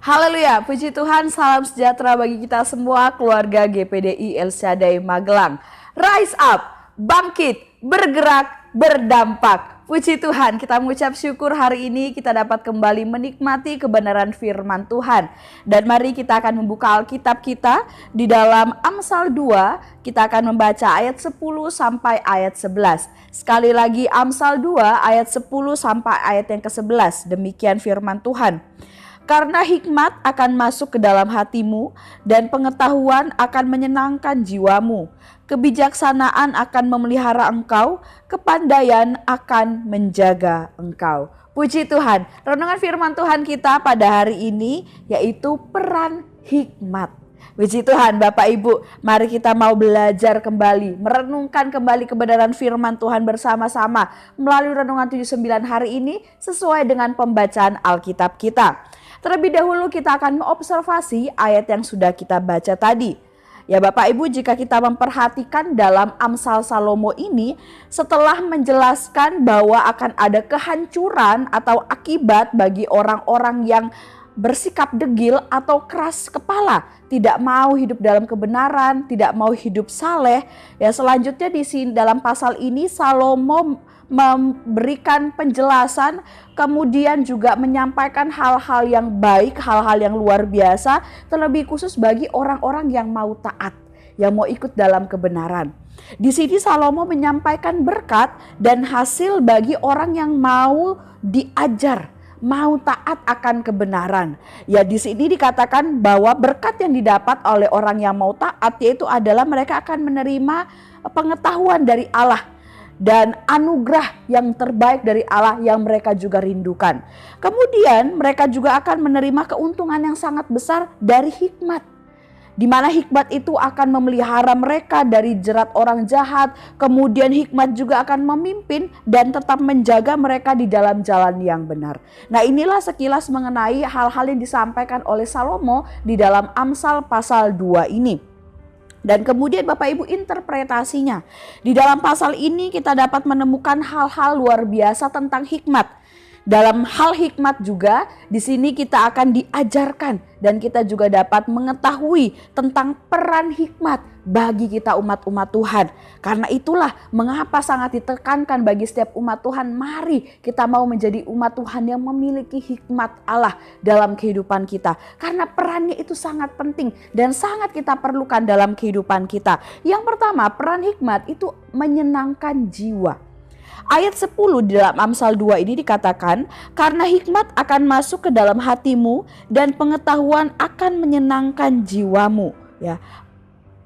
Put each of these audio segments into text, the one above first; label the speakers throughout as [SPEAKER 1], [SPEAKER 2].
[SPEAKER 1] Haleluya, puji Tuhan, salam sejahtera bagi kita semua, keluarga GPDI El Shaddai Magelang. Rise up, bangkit, bergerak, berdampak. Puji Tuhan, kita mengucap syukur hari ini kita dapat kembali menikmati kebenaran firman Tuhan. Dan mari kita akan membuka Alkitab kita di dalam Amsal 2, kita akan membaca ayat 10 sampai ayat 11. Sekali lagi Amsal 2 ayat 10 sampai ayat yang ke-11, demikian firman Tuhan. Karena hikmat akan masuk ke dalam hatimu dan pengetahuan akan menyenangkan jiwamu. Kebijaksanaan akan memelihara engkau, kepandaian akan menjaga engkau. Puji Tuhan, renungan firman Tuhan kita pada hari ini yaitu peran hikmat. Puji Tuhan Bapak Ibu, mari kita mau belajar kembali, merenungkan kembali kebenaran firman Tuhan bersama-sama melalui renungan 79 hari ini sesuai dengan pembacaan Alkitab kita. Terlebih dahulu kita akan mengobservasi ayat yang sudah kita baca tadi. Ya Bapak Ibu, jika kita memperhatikan dalam Amsal Salomo ini, setelah menjelaskan bahwa akan ada kehancuran atau akibat bagi orang-orang yang bersikap degil atau keras kepala, tidak mau hidup dalam kebenaran, tidak mau hidup saleh. Ya selanjutnya di sini dalam pasal ini Salomo memberikan penjelasan, kemudian juga menyampaikan hal-hal yang baik, hal-hal yang luar biasa, terlebih khusus bagi orang-orang yang mau taat, yang mau ikut dalam kebenaran. Di sini Salomo menyampaikan berkat dan hasil bagi orang yang mau diajar, mau taat akan kebenaran. Ya di sini dikatakan bahwa berkat yang didapat oleh orang yang mau taat yaitu adalah mereka akan menerima pengetahuan dari Allah dan anugerah yang terbaik dari Allah yang mereka juga rindukan. Kemudian mereka juga akan menerima keuntungan yang sangat besar dari hikmat, di mana hikmat itu akan memelihara mereka dari jerat orang jahat. Kemudian hikmat juga akan memimpin dan tetap menjaga mereka di dalam jalan yang benar. Nah inilah sekilas mengenai hal-hal yang disampaikan oleh Salomo di dalam Amsal pasal 2 ini. Dan kemudian Bapak Ibu interpretasinya. Di dalam pasal ini kita dapat menemukan hal-hal luar biasa tentang hikmat. Dalam hal hikmat juga di sini kita akan diajarkan dan kita juga dapat mengetahui tentang peran hikmat bagi kita umat-umat Tuhan. Karena itulah mengapa sangat ditekankan bagi setiap umat Tuhan, mari kita mau menjadi umat Tuhan yang memiliki hikmat Allah dalam kehidupan kita. Karena perannya itu sangat penting dan sangat kita perlukan dalam kehidupan kita. Yang pertama, peran hikmat itu menyenangkan jiwa. Ayat 10 di dalam Amsal 2 ini dikatakan, karena hikmat akan masuk ke dalam hatimu dan pengetahuan akan menyenangkan jiwamu. Ya,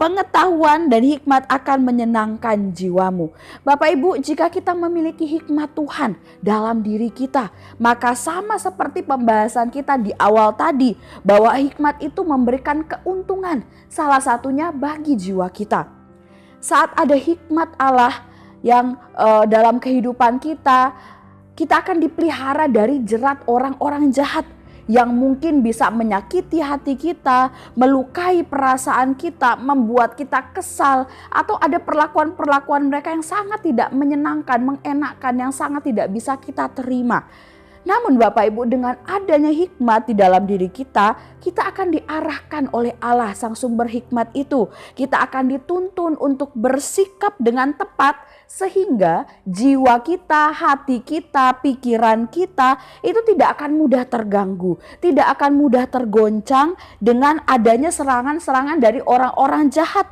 [SPEAKER 1] pengetahuan dan hikmat akan menyenangkan jiwamu. Bapak Ibu, jika kita memiliki hikmat Tuhan dalam diri kita, maka sama seperti pembahasan kita di awal tadi, bahwa hikmat itu memberikan keuntungan, salah satunya bagi jiwa kita. Saat ada hikmat Allah yang dalam kehidupan kita, kita akan dipelihara dari jerat orang-orang jahat yang mungkin bisa menyakiti hati kita, melukai perasaan kita, membuat kita kesal, atau ada perlakuan-perlakuan mereka yang sangat tidak menyenangkan, mengenakkan, yang sangat tidak bisa kita terima. Namun Bapak Ibu, dengan adanya hikmat di dalam diri kita, kita akan diarahkan oleh Allah sang sumber hikmat itu. Kita akan dituntun untuk bersikap dengan tepat sehingga jiwa kita, hati kita, pikiran kita itu tidak akan mudah terganggu, tidak akan mudah tergoncang dengan adanya serangan-serangan dari orang-orang jahat.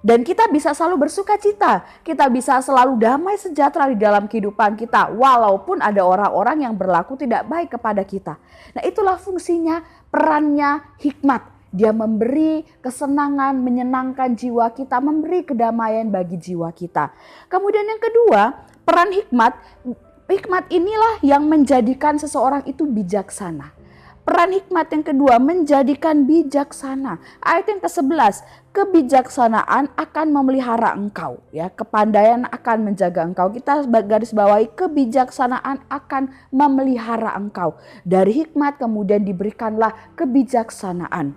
[SPEAKER 1] Dan kita bisa selalu bersuka cita, kita bisa selalu damai sejahtera di dalam kehidupan kita walaupun ada orang-orang yang berlaku tidak baik kepada kita. Nah itulah fungsinya, perannya hikmat. Dia memberi kesenangan, menyenangkan jiwa kita, memberi kedamaian bagi jiwa kita. Kemudian yang kedua, peran hikmat. Hikmat inilah yang menjadikan seseorang itu bijaksana. Peran hikmat yang kedua menjadikan bijaksana. Ayat yang ke-11, kebijaksanaan akan memelihara engkau, ya, kepandaian akan menjaga engkau. Kita garis bawahi kebijaksanaan akan memelihara engkau. Dari hikmat kemudian diberikanlah kebijaksanaan.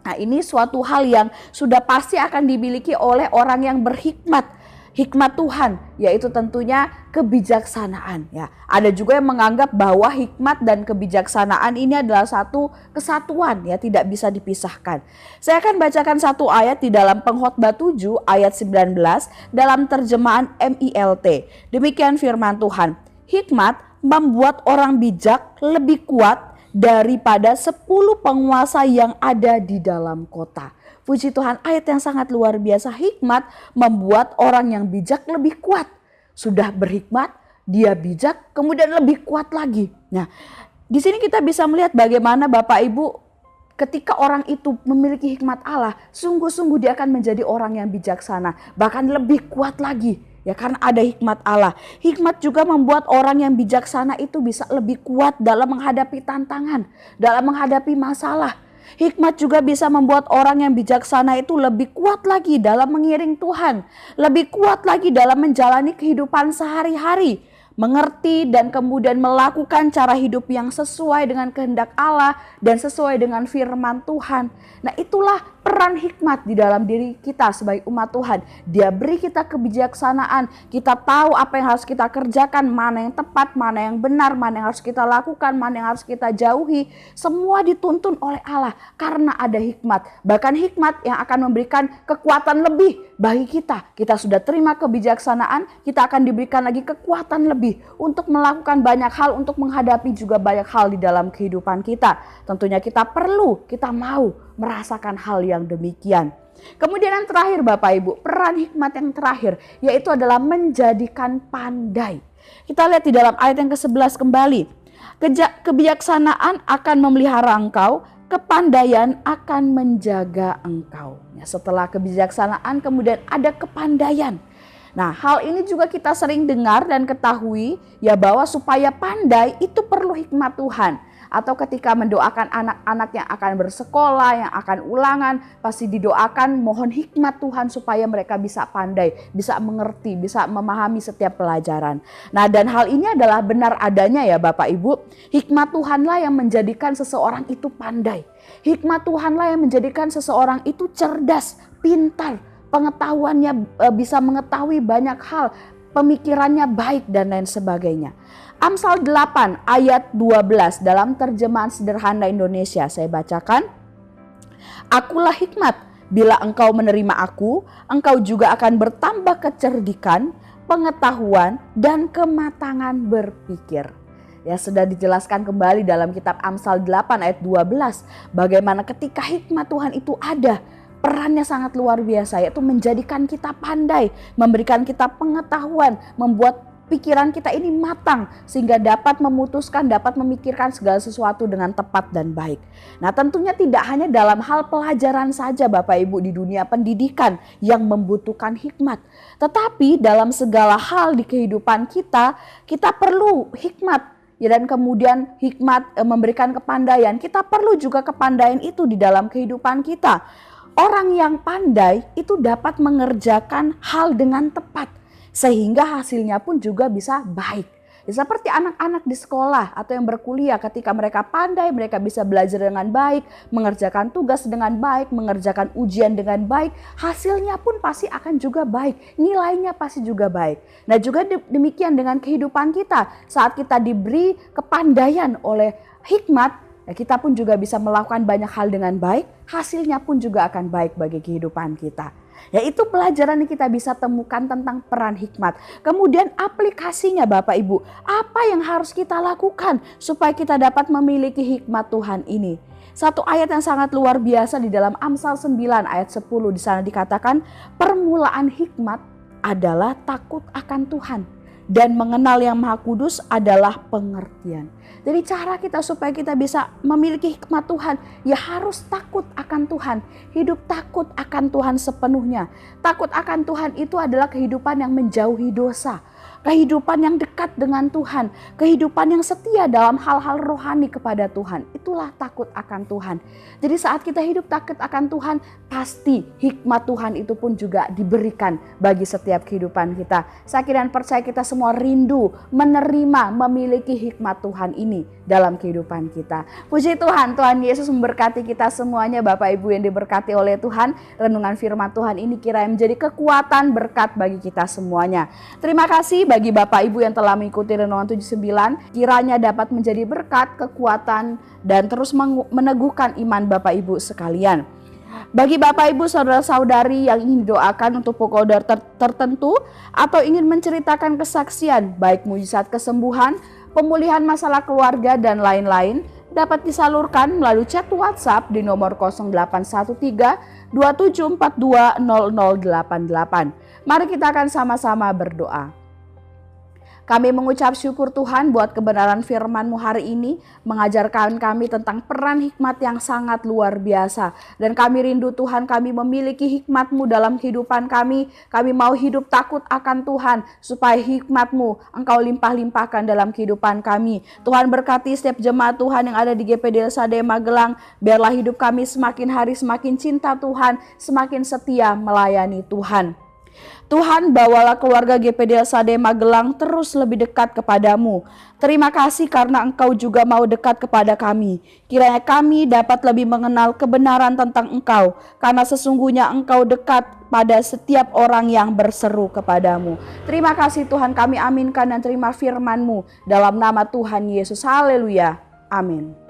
[SPEAKER 1] Nah, ini suatu hal yang sudah pasti akan dimiliki oleh orang yang berhikmat. hikmat Tuhan, yaitu tentunya kebijaksanaan ya. Ada juga yang menganggap bahwa hikmat dan kebijaksanaan ini adalah satu kesatuan ya, tidak bisa dipisahkan. Saya akan bacakan satu ayat di dalam Pengkhotbah 7 ayat 19 dalam terjemahan MILT. Demikian firman Tuhan. Hikmat membuat orang bijak lebih kuat daripada 10 penguasa yang ada di dalam kota. Puji Tuhan, ayat yang sangat luar biasa. Hikmat membuat orang yang bijak lebih kuat. Sudah berhikmat, dia bijak, kemudian lebih kuat lagi. Nah, di sini kita bisa melihat bagaimana Bapak Ibu, ketika orang itu memiliki hikmat Allah, sungguh-sungguh dia akan menjadi orang yang bijaksana, bahkan lebih kuat lagi. Ya, karena ada hikmat Allah. Hikmat juga membuat orang yang bijaksana itu bisa lebih kuat dalam menghadapi tantangan, dalam menghadapi masalah. Hikmat juga bisa membuat orang yang bijaksana itu lebih kuat lagi dalam mengiring Tuhan, lebih kuat lagi dalam menjalani kehidupan sehari-hari, mengerti dan kemudian melakukan cara hidup yang sesuai dengan kehendak Allah dan sesuai dengan firman Tuhan. Nah, itulah peran hikmat di dalam diri kita sebagai umat Tuhan. Dia beri kita kebijaksanaan, kita tahu apa yang harus kita kerjakan, mana yang tepat, mana yang benar, mana yang harus kita lakukan, mana yang harus kita jauhi. Semua dituntun oleh Allah karena ada hikmat. Bahkan hikmat yang akan memberikan kekuatan lebih bagi kita. Kita sudah terima kebijaksanaan, kita akan diberikan lagi kekuatan lebih untuk melakukan banyak hal, untuk menghadapi juga banyak hal di dalam kehidupan kita. Tentunya kita perlu, kita mau merasakan hal yang demikian. Kemudian yang terakhir Bapak Ibu, peran hikmat yang terakhir yaitu adalah menjadikan pandai. Kita lihat di dalam ayat yang ke-11 kembali. Kebijaksanaan akan memelihara engkau, kepandaian akan menjaga engkau. Ya, setelah kebijaksanaan kemudian ada kepandaian. Nah, hal ini juga kita sering dengar dan ketahui ya, bahwa supaya pandai itu perlu hikmat Tuhan. Atau ketika mendoakan anak-anak yang akan bersekolah, yang akan ulangan, pasti didoakan mohon hikmat Tuhan supaya mereka bisa pandai, bisa mengerti, bisa memahami setiap pelajaran. Nah, dan hal ini adalah benar adanya ya Bapak Ibu. Hikmat Tuhanlah yang menjadikan seseorang itu pandai. Hikmat Tuhanlah yang menjadikan seseorang itu cerdas, pintar, pengetahuannya bisa mengetahui banyak hal, pemikirannya baik dan lain sebagainya. Amsal 8 ayat 12 dalam terjemahan sederhana Indonesia saya bacakan. Akulah hikmat, bila engkau menerima aku, engkau juga akan bertambah kecerdikan, pengetahuan dan kematangan berpikir. Ya, sudah dijelaskan kembali dalam kitab Amsal 8 ayat 12 bagaimana ketika hikmat Tuhan itu ada, perannya sangat luar biasa, yaitu menjadikan kita pandai, memberikan kita pengetahuan, membuat pikiran kita ini matang sehingga dapat memutuskan, dapat memikirkan segala sesuatu dengan tepat dan baik. Nah, tentunya tidak hanya dalam hal pelajaran saja Bapak Ibu di dunia pendidikan yang membutuhkan hikmat. Tetapi dalam segala hal di kehidupan kita, kita perlu hikmat. Ya, dan kemudian hikmat memberikan kepandaian. Kita perlu juga kepandaian itu di dalam kehidupan kita. Orang yang pandai itu dapat mengerjakan hal dengan tepat, sehingga hasilnya pun juga bisa baik. Ya, seperti anak-anak di sekolah atau yang berkuliah, ketika mereka pandai, mereka bisa belajar dengan baik, mengerjakan tugas dengan baik, mengerjakan ujian dengan baik, hasilnya pun pasti akan juga baik, nilainya pasti juga baik. Nah, juga demikian dengan kehidupan kita, saat kita diberi kepandaian oleh hikmat, ya, kita pun juga bisa melakukan banyak hal dengan baik, hasilnya pun juga akan baik bagi kehidupan kita. Yaitu pelajaran yang kita bisa temukan tentang peran hikmat. Kemudian aplikasinya Bapak Ibu, apa yang harus kita lakukan supaya kita dapat memiliki hikmat Tuhan ini? Satu ayat yang sangat luar biasa di dalam Amsal 9 ayat 10 di sana dikatakan, permulaan hikmat adalah takut akan Tuhan dan mengenal Yang Maha Kudus adalah pengertian. Jadi cara kita supaya kita bisa memiliki hikmat Tuhan, ya harus takut akan Tuhan. Hidup takut akan Tuhan sepenuhnya. Takut akan Tuhan itu adalah kehidupan yang menjauhi dosa. kehidupan yang dekat dengan Tuhan, kehidupan yang setia dalam hal-hal rohani kepada Tuhan. Itulah takut akan Tuhan. Jadi saat kita hidup takut akan Tuhan, pasti hikmat Tuhan itu pun juga diberikan bagi setiap kehidupan kita. Saya kira dan percaya kita semua rindu menerima, memiliki hikmat Tuhan ini dalam kehidupan kita. Puji Tuhan, Tuhan Yesus memberkati kita semuanya. Bapak Ibu yang diberkati oleh Tuhan, renungan firman Tuhan ini kiranya menjadi kekuatan berkat bagi kita semuanya. Terima kasih bagi Bapak Ibu yang telah mengikuti renungan 79, kiranya dapat menjadi berkat, kekuatan, dan terus meneguhkan iman Bapak Ibu sekalian. Bagi Bapak Ibu saudara-saudari yang ingin didoakan untuk pokok tertentu atau ingin menceritakan kesaksian baik mujizat kesembuhan, pemulihan masalah keluarga dan lain-lain, dapat disalurkan melalui chat WhatsApp di nomor 0813 2742 0088. Mari kita akan sama-sama berdoa. Kami mengucap syukur Tuhan buat kebenaran firman-Mu hari ini, mengajarkan kami tentang peran hikmat yang sangat luar biasa. Dan kami rindu Tuhan, kami memiliki hikmat-Mu dalam kehidupan kami. Kami mau hidup takut akan Tuhan, supaya hikmat-Mu Engkau limpah-limpahkan dalam kehidupan kami. Tuhan berkati setiap jemaat Tuhan yang ada di GPD LSAD Magelang. Biarlah hidup kami semakin hari semakin cinta Tuhan, semakin setia melayani Tuhan. Tuhan, bawalah keluarga GPD LSAD Magelang terus lebih dekat kepadamu. Terima kasih karena Engkau juga mau dekat kepada kami. Kiranya kami dapat lebih mengenal kebenaran tentang Engkau, karena sesungguhnya Engkau dekat pada setiap orang yang berseru kepadamu. Terima kasih Tuhan, kami aminkan dan terima firman-Mu dalam nama Tuhan Yesus. Haleluya. Amin.